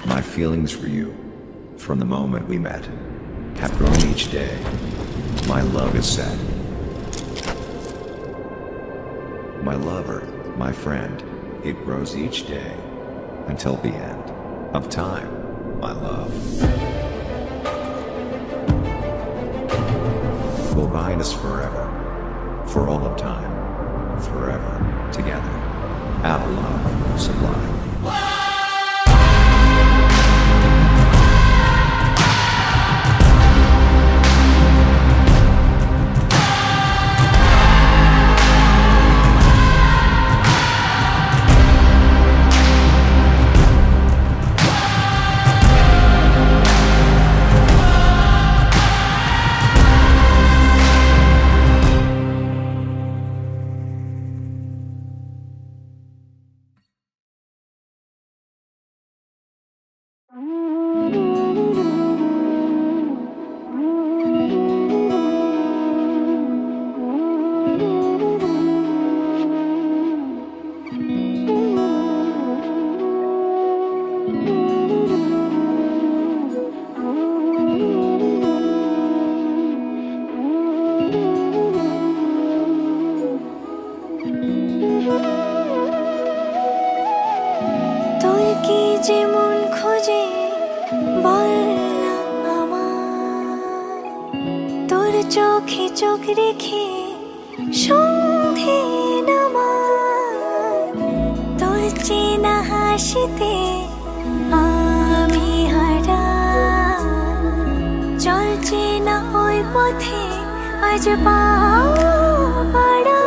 My feelings for you, from the moment we met, have grown each day. My love is set. My lover, my friend, it grows each day, until the end of time, my love. Will bind us forever, for all of time, forever, together. Our love, sublime. যেমন খোঁজে বল না আমার, তোর চোখে চোখ রেখে সন্ধে নামার, তোর চেনা হাসিতে আমি হারা, চলছে না ওই পথে আজ পা বাড়া।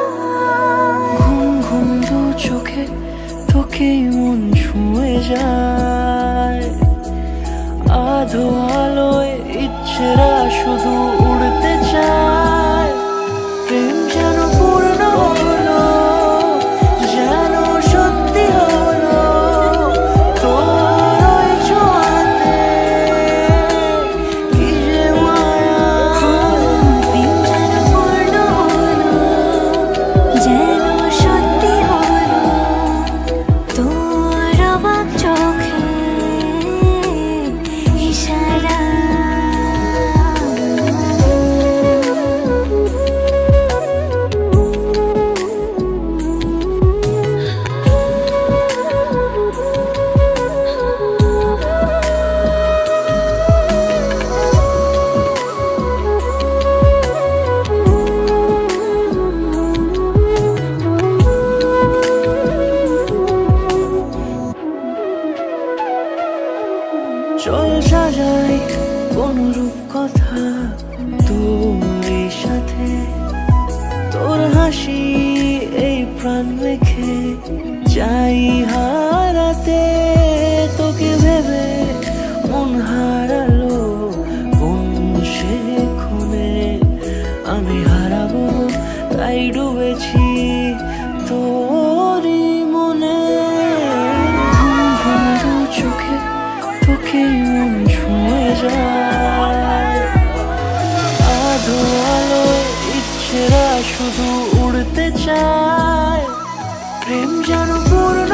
ঘুম ঘুম দু চোখে তোকেই মন ছুঁয়ে যায়, আধো আলোয় ইচ্ছেরা শুধু উড়তে চায়। প্রেম যেন পূর্ণ হলো, যেন সত্যি হলো, তোর ওই ছোঁয়াতে কি যে মায়া। প্রেম যেন পূর্ণ হলো, যেন সত্যি হলো, তোর অবাক চোখে ইশারা। চল সাজাই কোন রূপ কথা তোর এই সাথে, তোর হাসি এই প্রাণ রেখে চাই হারাতে। তোকে ভেবে মন হারালো কোন সে ক্ষণে, আমি হারাবো তাই ডুবেছি তোরই মনে। ঘুম ঘুম দু চোখে তোকেই মন ছুঁয়ে যায়, আধো আলোয় ইচ্ছেরা শুধু উড়তে চায়। প্রেম যেন পূর্ণ